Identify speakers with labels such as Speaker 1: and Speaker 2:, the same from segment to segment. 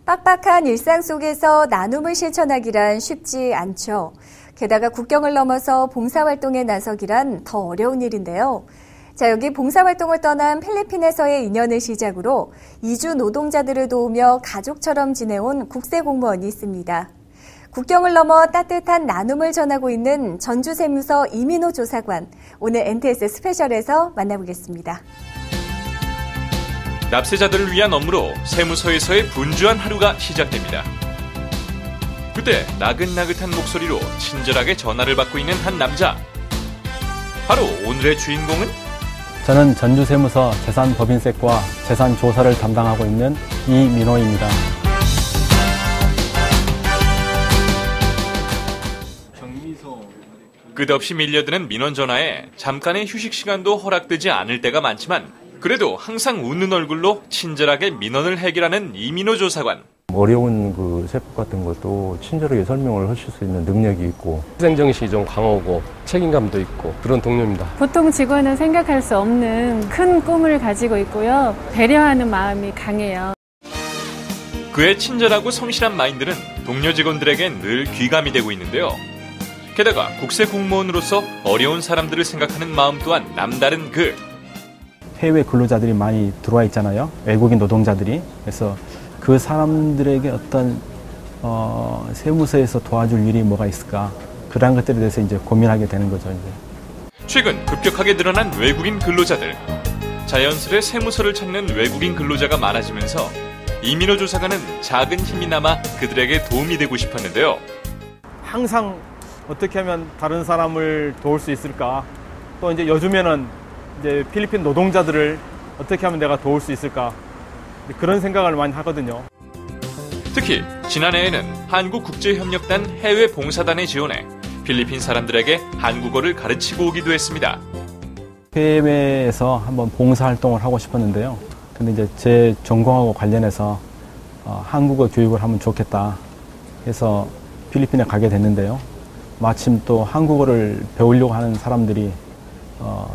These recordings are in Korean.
Speaker 1: 빡빡한 일상 속에서 나눔을 실천하기란 쉽지 않죠. 게다가 국경을 넘어서 봉사활동에 나서기란 더 어려운 일인데요. 자, 여기 봉사활동을 떠난 필리핀에서의 인연을 시작으로 이주 노동자들을 도우며 가족처럼 지내온 국세공무원이 있습니다. 국경을 넘어 따뜻한 나눔을 전하고 있는 전주세무서 이민호 조사관, 오늘 NTS 스페셜에서 만나보겠습니다.
Speaker 2: 납세자들을 위한 업무로 세무서에서의 분주한 하루가 시작됩니다. 그때 나긋나긋한 목소리로 친절하게 전화를 받고 있는 한 남자. 바로 오늘의 주인공은?
Speaker 3: 저는 전주세무서 재산법인세과 재산조사를 담당하고 있는 이민호입니다.
Speaker 2: 끝없이 밀려드는 민원 전화에 잠깐의 휴식 시간도 허락되지 않을 때가 많지만 그래도 항상 웃는 얼굴로 친절하게 민원을 해결하는 이민호 조사관.
Speaker 4: 어려운 세법 같은 것도 친절하게 설명을 하실 수 있는 능력이 있고
Speaker 5: 희생정신이 좀 강하고 책임감도 있고 그런 동료입니다.
Speaker 6: 보통 직원은 생각할 수 없는 큰 꿈을 가지고 있고요. 배려하는 마음이 강해요.
Speaker 2: 그의 친절하고 성실한 마인드는 동료 직원들에겐 늘 귀감이 되고 있는데요. 게다가 국세공무원으로서 어려운 사람들을 생각하는 마음 또한 남다른 그.
Speaker 3: 해외 근로자들이 많이 들어와 있잖아요. 외국인 노동자들이. 그래서 그 사람들에게 어떤 세무서에서 도와줄 일이 뭐가 있을까? 그런 것들에 대해서 이제 고민하게 되는 거죠. 이제.
Speaker 2: 최근 급격하게 늘어난 외국인 근로자들. 자연스레 세무서를 찾는 외국인 근로자가 많아지면서 이민호 조사관은 작은 힘이 남아 그들에게 도움이 되고 싶었는데요.
Speaker 3: 항상 어떻게 하면 다른 사람을 도울 수 있을까? 또 이제 요즘에는 이제 필리핀 노동자들을 어떻게 하면 내가 도울 수 있을까? 그런 생각을 많이 하거든요.
Speaker 2: 특히 지난해에는 한국국제협력단 해외 봉사단에 지원해 필리핀 사람들에게 한국어를 가르치고 오기도 했습니다.
Speaker 3: 해외에서 한번 봉사활동을 하고 싶었는데요. 근데 이제 제 전공하고 관련해서 한국어 교육을 하면 좋겠다 해서 필리핀에 가게 됐는데요. 마침 또 한국어를 배우려고 하는 사람들이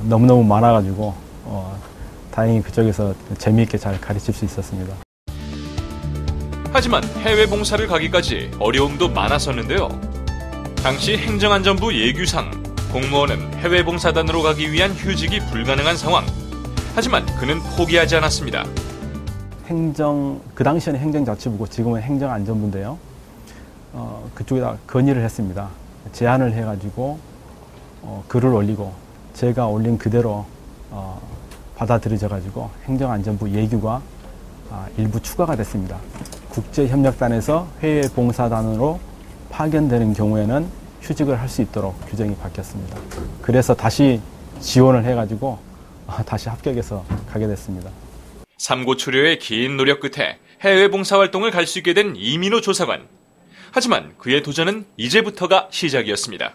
Speaker 3: 너무너무 많아가지고 다행히 그쪽에서 재미있게 잘 가르칠 수 있었습니다.
Speaker 2: 하지만 해외 봉사를 가기까지 어려움도 많았었는데요. 당시 행정안전부 예규상 공무원은 해외 봉사단으로 가기 위한 휴직이 불가능한 상황. 하지만 그는 포기하지 않았습니다.
Speaker 3: 그 당시에는 행정자치부고 지금은 행정안전부인데요. 그쪽에다 건의를 했습니다. 제안을 해가지고 글을 올리고 제가 올린 그대로 받아들여져가지고 행정안전부 예규가 일부 추가가 됐습니다. 국제협력단에서 해외 봉사단으로 파견되는 경우에는 휴직을 할 수 있도록 규정이 바뀌었습니다. 그래서 다시 지원을 해가지고 다시 합격해서 가게 됐습니다.
Speaker 2: 삼고초려의 긴 노력 끝에 해외 봉사활동을 갈 수 있게 된 이민호 조사관. 하지만 그의 도전은 이제부터가 시작이었습니다.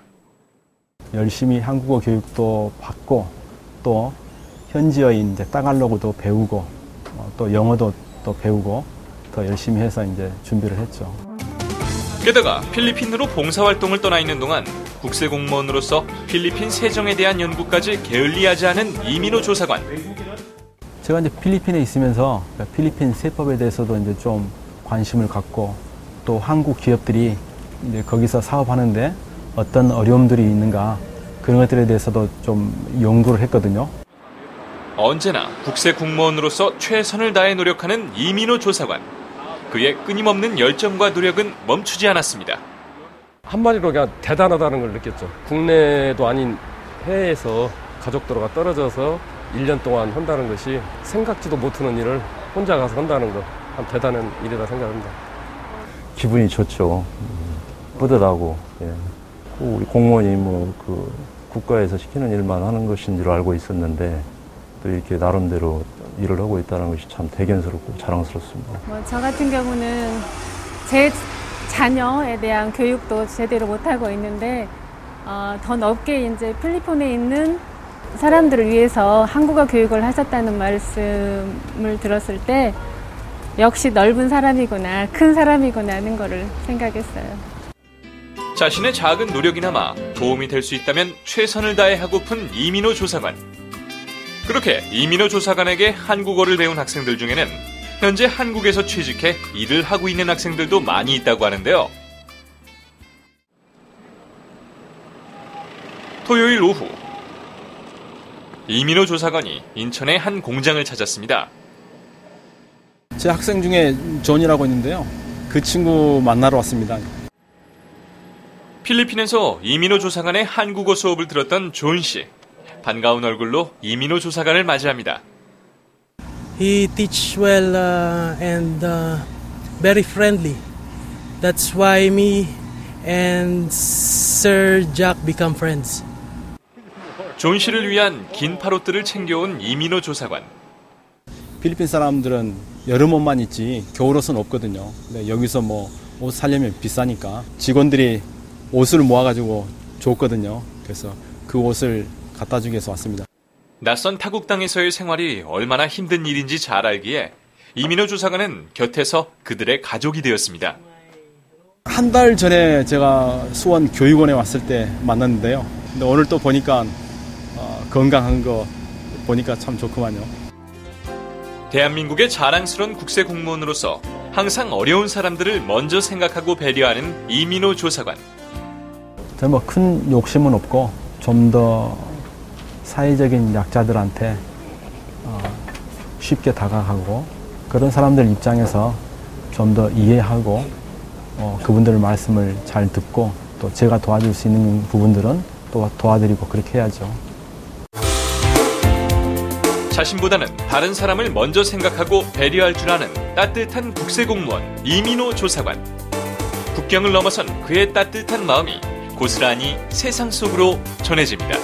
Speaker 3: 열심히 한국어 교육도 받고 또 현지어인 이제 따갈로그도 배우고 또 영어도 또 배우고 더 열심히 해서 이제 준비를 했죠.
Speaker 2: 게다가 필리핀으로 봉사활동을 떠나 있는 동안 국세공무원으로서 필리핀 세정에 대한 연구까지 게을리하지 않은 이민호 조사관.
Speaker 3: 제가 이제 필리핀에 있으면서 필리핀 세법에 대해서도 이제 좀 관심을 갖고 또 한국 기업들이 이제 거기서 사업하는데 어떤 어려움들이 있는가 그런 것들에 대해서도 좀 연구를 했거든요.
Speaker 2: 언제나 국세공무원으로서 최선을 다해 노력하는 이민호 조사관. 그의 끊임없는 열정과 노력은 멈추지 않았습니다.
Speaker 5: 한마디로 그냥 대단하다는 걸 느꼈죠. 국내도 아닌 해외에서 가족들과 떨어져서 1년 동안 한다는 것이 생각지도 못하는 일을 혼자 가서 한다는 거 참 대단한 일이라 생각합니다.
Speaker 4: 기분이 좋죠. 뿌듯하고 우리 공무원이 국가에서 시키는 일만 하는 것인 줄 알고 있었는데 또 이렇게 나름대로 일을 하고 있다는 것이 참 대견스럽고 자랑스럽습니다.
Speaker 6: 저 같은 경우는 제 자녀에 대한 교육도 제대로 못하고 있는데 더 넓게 이제 필리핀에 있는 사람들을 위해서 한국어 교육을 하셨다는 말씀을 들었을 때 역시 넓은 사람이구나, 큰 사람이구나 하는 거를 생각했어요.
Speaker 2: 자신의 작은 노력이나마 도움이 될 수 있다면 최선을 다해 하고픈 이민호 조사관. 그렇게 이민호 조사관에게 한국어를 배운 학생들 중에는 현재 한국에서 취직해 일을 하고 있는 학생들도 많이 있다고 하는데요. 토요일 오후, 이민호 조사관이 인천의 한 공장을 찾았습니다.
Speaker 3: 제 학생 중에 존이라고 있는데요. 그 친구 만나러 왔습니다.
Speaker 2: 필리핀에서 이민호 조사관의 한국어 수업을 들었던 존 씨. 반가운 얼굴로 이민호 조사관을 맞이합니다.
Speaker 7: He teach well and very friendly. That's why me and Sir Jack become friends.
Speaker 2: 존 씨를 위한 긴 팔옷들을 챙겨온 이민호 조사관.
Speaker 3: 필리핀 사람들은 여름 옷만 입지 겨울 옷은 없거든요. 근데 여기서 뭐 옷 사려면 비싸니까 직원들이 옷을 모아가지고 줬거든요. 그래서 그 옷을 갖다 주기 위해서 왔습니다.
Speaker 2: 낯선 타국 땅에서의 생활이 얼마나 힘든 일인지 잘 알기에 이민호 조사관은 곁에서 그들의 가족이 되었습니다.
Speaker 3: 한 달 전에 제가 수원 교육원에 왔을 때 만났는데요. 근데 오늘 또 보니까 건강한 거 보니까 참 좋구만요.
Speaker 2: 대한민국의 자랑스러운 국세 공무원으로서 항상 어려운 사람들을 먼저 생각하고 배려하는 이민호 조사관.
Speaker 3: 저는 뭐 큰 욕심은 없고 좀 더 사회적인 약자들한테 쉽게 다가가고 그런 사람들 입장에서 좀 더 이해하고 그분들 말씀을 잘 듣고 또 제가 도와줄 수 있는 부분들은 또 도와드리고 그렇게 해야죠.
Speaker 2: 자신보다는 다른 사람을 먼저 생각하고 배려할 줄 아는 따뜻한 국세공무원 이민호 조사관. 국경을 넘어선 그의 따뜻한 마음이 고스란히 세상 속으로 전해집니다.